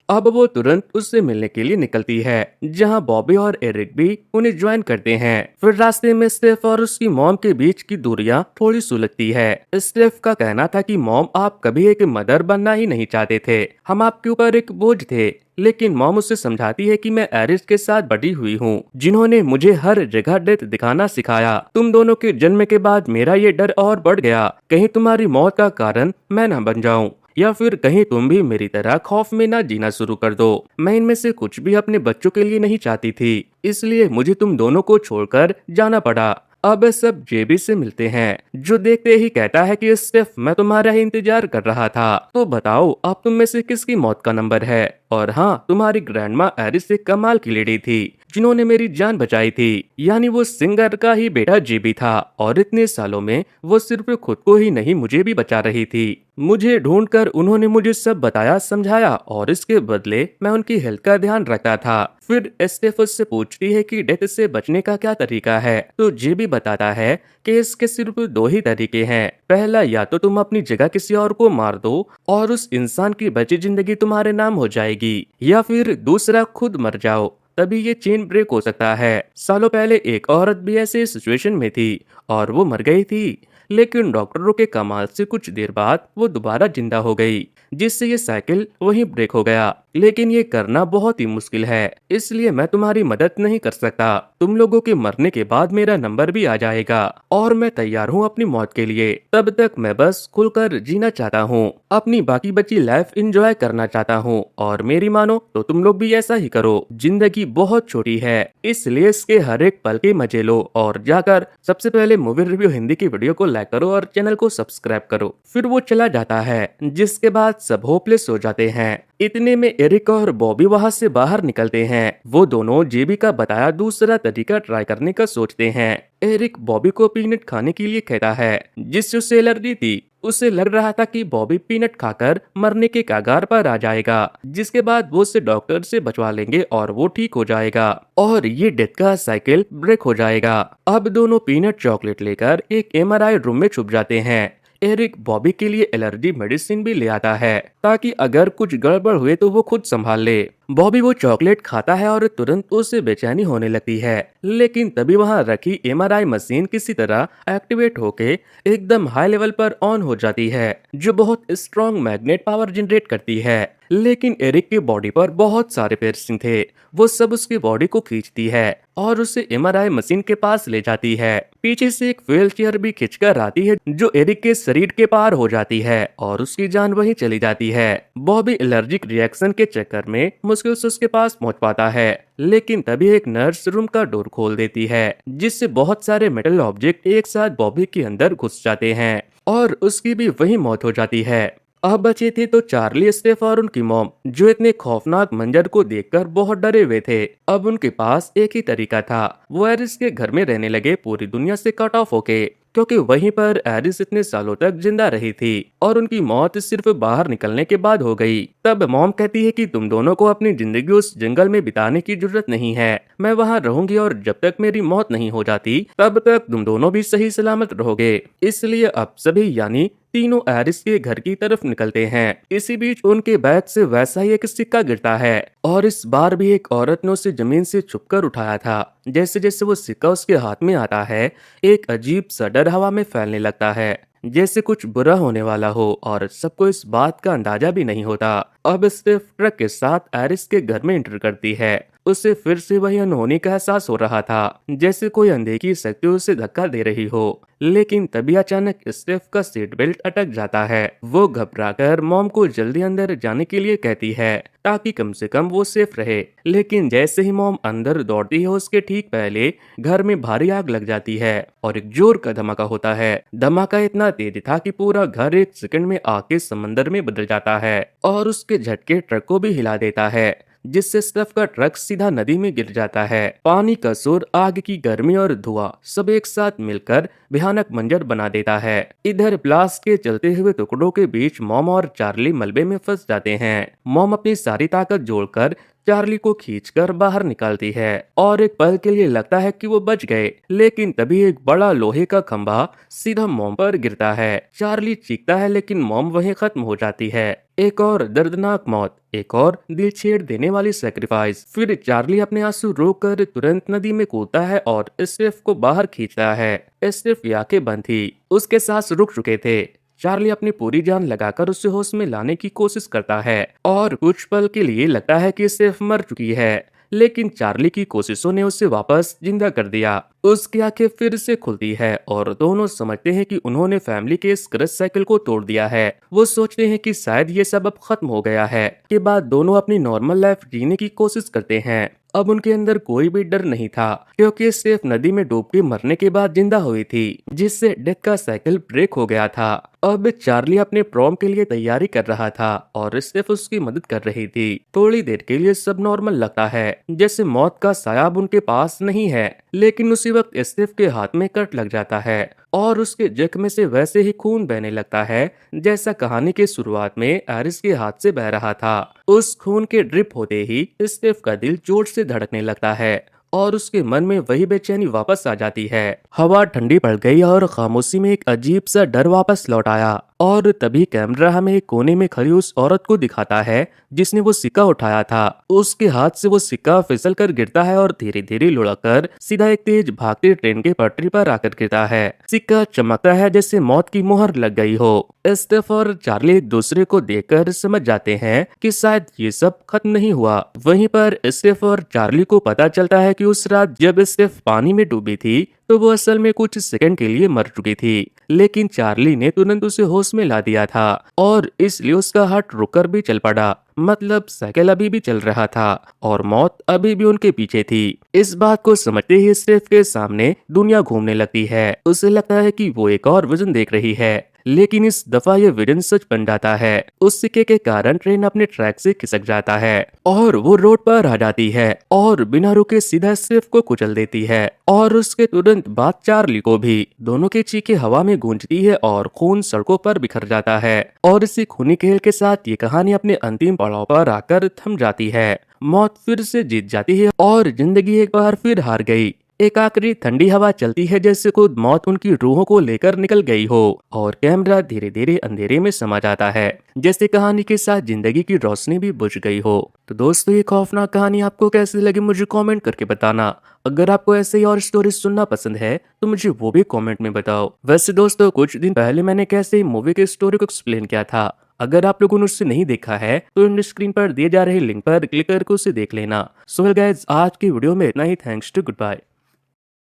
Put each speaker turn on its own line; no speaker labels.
अब वो तुरंत उससे मिलने के लिए निकलती है, जहाँ बॉबी और एरिक भी उन्हें ज्वाइन करते हैं। फिर रास्ते में स्टेफ और उसकी मॉम के बीच की दूरियां थोड़ी सुलझती है। स्टेफ का कहना था कि मॉम, आप कभी एक मदर बनना ही नहीं चाहते थे, हम आपके ऊपर एक बोझ थे। लेकिन मॉम उसे समझाती है कि मैं एरिस के साथ बड़ी हुई हूँ, जिन्होंने मुझे हर जगह डेथ दिखाना सिखाया। तुम दोनों के जन्म के बाद मेरा ये डर और बढ़ गया, कहीं तुम्हारी मौत का कारण मैं न बन जाऊं, या फिर कहीं तुम भी मेरी तरह खौफ में ना जीना शुरू कर दो। मैं इनमें से कुछ भी अपने बच्चों के लिए नहीं चाहती थी, इसलिए मुझे तुम दोनों को छोड़कर जाना पड़ा। अब सब जेबी से मिलते हैं, जो देखते ही कहता है कि स्टेफ, मैं तुम्हारा ही इंतजार कर रहा था, तो बताओ अब तुम में से किसकी मौत का नंबर है। और हाँ, तुम्हारी ग्रैंडमा एरिस एक कमाल की लेडी थी, जिन्होंने मेरी जान बचाई थी। यानी वो सिंगर का ही बेटा जेबी था, और इतने सालों में वो सिर्फ खुद को ही नहीं, मुझे भी बचा रही थी। मुझे ढूंढकर उन्होंने मुझे सब बताया, समझाया, और इसके बदले मैं उनकी हेल्थ का ध्यान रखता था। फिर स्टेफ उससे पूछती है कि डेथ से बचने का क्या तरीका है, तो जेबी बताता है कि इसके सिर्फ दो ही तरीके हैं। पहला, या तो तुम अपनी जगह किसी और को मार दो और उस इंसान की बची जिंदगी तुम्हारे नाम हो जाएगी, या फिर दूसरा, खुद मर जाओ, तभी ये चेन ब्रेक हो सकता है। सालों पहले एक औरत भी ऐसे सिचुएशन में थी और वो मर गई थी, लेकिन डॉक्टरों के कमाल से कुछ देर बाद वो दोबारा जिंदा हो गई, जिससे ये साइकिल वहीं ब्रेक हो गया। लेकिन ये करना बहुत ही मुश्किल है, इसलिए मैं तुम्हारी मदद नहीं कर सकता। तुम लोगों के मरने के बाद मेरा नंबर भी आ जाएगा और मैं तैयार हूँ अपनी मौत के लिए। तब तक मैं बस खुलकर जीना चाहता हूँ, अपनी बाकी बची लाइफ एंजॉय करना चाहता हूँ, और मेरी मानो तो तुम लोग भी ऐसा ही करो। जिंदगी बहुत छोटी है, इसलिए इसके हर एक पल के मजे लो। और जाकर सबसे पहले मूवी रिव्यू हिंदी की वीडियो को लाइक करो और चैनल को सब्सक्राइब करो। फिर वो चला जाता है, जिसके बाद सब होपलेस हो जाते हैं। इतने में एरिक और बॉबी वहां से बाहर निकलते हैं। वो दोनों जेबी का बताया दूसरा तरीका ट्राई करने का सोचते हैं। एरिक बॉबी को पीनट खाने के लिए कहता है, जिससे उसे एलर्जी थी। उसे लग रहा था कि बॉबी पीनट खाकर मरने के कगार पर आ जाएगा, जिसके बाद वो उसे डॉक्टर से बचवा लेंगे और वो ठीक हो जाएगा और ये डेथ का साइकिल ब्रेक हो जाएगा। अब दोनों पीनट चॉकलेट लेकर एक एमआरआई रूम में छुप जाते हैं। एरिक बॉबी के लिए एलर्जी मेडिसिन भी ले आता है, ताकि अगर कुछ गड़बड़ हुए तो वो खुद संभाल ले। बॉबी वो चॉकलेट खाता है और तुरंत उसे बेचैनी होने लगती है, लेकिन तभी वहां रखी एमआरआई मशीन किसी तरह एक्टिवेट होके एकदम हाई लेवल पर ऑन हो जाती है, जो बहुत स्ट्रॉन्ग मैग्नेट पावर जनरेट करती है। लेकिन एरिक की बॉडी पर बहुत सारे पियर्सिंग थे, वो सब उसकी बॉडी को खींचती है और उसे एमआरआई मशीन के पास ले जाती है। पीछे से एक व्हील चेयर भी खिंचकर आती है, जो एरिक के शरीर के पार हो जाती है और उसकी जान वहीं चली जाती है। बॉबी एलर्जिक रिएक्शन के चक्कर में मुश्किल से उसके पास पहुंच पाता है, लेकिन तभी एक नर्स रूम का डोर खोल देती है, जिससे बहुत सारे मेटल ऑब्जेक्ट एक साथ बॉबी के अंदर घुस जाते हैं और उसकी भी वहीं मौत हो जाती है। अब बचे थे तो चार्ली, स्टेफ और उनकी मॉम, जो इतने खौफनाक मंजर को देखकर बहुत डरे हुए थे। अब उनके पास एक ही तरीका था, वो एरिस के घर में रहने लगे, पूरी दुनिया से कट ऑफ होके, क्योंकि वहीं पर एरिस इतने सालों तक जिंदा रही थी और उनकी मौत सिर्फ बाहर निकलने के बाद हो गई। तब मॉम कहती है कि तुम दोनों को अपनी जिंदगी उस जंगल में बिताने की जरूरत नहीं है, मैं वहाँ रहूंगी और जब तक मेरी मौत नहीं हो जाती तब तक तुम दोनों भी सही सलामत रहोगे। इसलिए अब सभी यानी तीनों एरिस के घर की तरफ निकलते हैं। इसी बीच उनके बैग से वैसा ही एक सिक्का गिरता है और इस बार भी एक औरत ने उसे जमीन से छुपकर उठाया था। जैसे जैसे वो सिक्का उसके हाथ में आता है, एक अजीब सा डर हवा में फैलने लगता है, जैसे कुछ बुरा होने वाला हो, और सबको इस बात का अंदाजा भी नहीं होता। अब सिर्फ ट्रक के साथ एरिस के घर में एंटर करती है। उसे फिर से वही अनहोनी का एहसास हो रहा था, जैसे कोई अनदेखी शक्ति उसे धक्का दे रही हो। लेकिन तभी अचानक स्टेफ का सीट बेल्ट अटक जाता है। वो घबराकर मॉम को जल्दी अंदर जाने के लिए कहती है, ताकि कम से कम वो सेफ रहे। लेकिन जैसे ही मॉम अंदर दौड़ती है, उसके ठीक पहले घर में भारी आग लग जाती है और एक जोर का धमाका होता है। धमाका इतना तेज था कि पूरा घर एक सेकंड में आग के समंदर में बदल जाता है और उसके झटके ट्रक को भी हिला देता है, जिससे स्टेफ का ट्रक सीधा नदी में गिर जाता है। पानी का शोर, आग की गर्मी और धुआं सब एक साथ मिलकर भयानक मंजर बना देता है। इधर ब्लास्ट के चलते हुए टुकड़ों के बीच मॉम और चार्ली मलबे में फंस जाते हैं। मॉम अपनी सारी ताकत जोड़कर चार्ली को खींचकर बाहर निकालती है और एक पल के लिए लगता है कि वो बच गए, लेकिन तभी एक बड़ा लोहे का खंभा सीधा मॉम पर गिरता है। चार्ली चीखता है लेकिन मॉम वहीं खत्म हो जाती है। एक और दर्दनाक मौत, एक और दिल छेड़ देने वाली सैक्रिफाइस। फिर चार्ली अपने आंसू रोककर तुरंत नदी में कूदता है और स्टेफ को बाहर खींचता है। स्टेफ की आंखें बंद थी, उसके सांस रुक चुके थे। चार्ली अपनी पूरी जान लगाकर उसे होश में लाने की कोशिश करता है और कुछ पल के लिए लगता है कि स्टेफ मर चुकी है, लेकिन चार्ली की कोशिशों ने उसे वापस जिंदा कर दिया। उसकी आंखें फिर से खुलती है और दोनों समझते हैं कि उन्होंने फैमिली के इस क्रश साइकिल को तोड़ दिया है। वो सोचते हैं कि शायद ये सब अब खत्म हो गया है। के बाद दोनों अपनी नॉर्मल लाइफ जीने की कोशिश करते हैं। अब उनके अंदर कोई भी डर नहीं था, क्योंकि सिर्फ नदी में डूब के मरने के बाद जिंदा हुई थी, जिससे डेथ का साइकिल ब्रेक हो गया था। अब चार्ली अपने प्रॉम के लिए तैयारी कर रहा था और सिर्फ उसकी मदद कर रही थी। थोड़ी देर के लिए सब नॉर्मल लगता है, जैसे मौत का साया अब उनके पास नहीं है, लेकिन उसी वक्त स्टेफ के हाथ में कट लग जाता है और उसके जख्म से वैसे ही खून बहने लगता है जैसा कहानी के शुरुआत में एरिस के हाथ से बह रहा था। उस खून के ड्रिप होते ही स्टेफ का दिल जोर से धड़कने लगता है और उसके मन में वही बेचैनी वापस आ जाती है। हवा ठंडी पड़ गई और खामोशी में एक अजीब सा डर वापस लौट आया और तभी कैमरा हमें एक कोने में खड़ी उस औरत को दिखाता है जिसने वो सिक्का उठाया था। उसके हाथ से वो सिक्का फिसल कर गिरता है और धीरे धीरे लुढ़क कर सीधा एक तेज भागती ट्रेन के पटरी पर आकर गिरता है। सिक्का चमकता है जैसे मौत की मुहर लग गई हो। स्टेफ और चार्ली एक दूसरे को देखकर समझ जाते हैं कि शायद ये सब खत्म नहीं हुआ। वहीं पर स्टेफ और चार्ली को पता चलता है कि उस रात जब स्टेफ पानी में डूबी थी तो वो असल में कुछ सेकंड के लिए मर चुकी थी, लेकिन चार्ली ने तुरंत उसे होश में ला दिया था और इसलिए उसका हार्ट रुककर भी चल पड़ा। मतलब साइकिल अभी भी चल रहा था और मौत अभी भी उनके पीछे थी। इस बात को समझते ही स्टेफ के सामने दुनिया घूमने लगती है। उसे लगता है कि वो एक और विजन देख रही है, लेकिन इस दफा ये विजन सच बन जाता है। उस सिक्के के कारण ट्रेन अपने ट्रैक से खिसक जाता है और वो रोड पर आ जाती है और बिना रुके सीधा स्टेफ को कुचल देती है और उसके तुरंत बाद चार्ली को भी। दोनों की चीखें हवा में गूंजती है और खून सड़कों पर बिखर जाता है और इसी खूनी खेल के साथ ये कहानी अपने अंतिम पड़ाव पर आकर थम जाती है। मौत फिर से जीत जाती है और जिंदगी एक बार फिर हार गई। एक आखिरी ठंडी हवा चलती है जैसे खुद मौत उनकी रूहों को लेकर निकल गई हो और कैमरा धीरे धीरे अंधेरे में समा जाता है, जैसे कहानी के साथ जिंदगी की रोशनी भी बुझ गई हो। तो दोस्तों, ये खौफनाक कहानी आपको कैसी लगी मुझे कमेंट करके बताना। अगर आपको ऐसे ही और स्टोरी सुनना पसंद है तो मुझे वो भी कमेंट में बताओ। वैसे दोस्तों, कुछ दिन पहले मैंने कैसे मूवी के स्टोरी को एक्सप्लेन किया था। अगर आप लोगों ने उससे नहीं देखा है तो इन स्क्रीन पर दिए जा रहे लिंक पर क्लिक करके उसे देख लेना। सो गाइस, आज की वीडियो में इतना ही। Thanks to, good bye.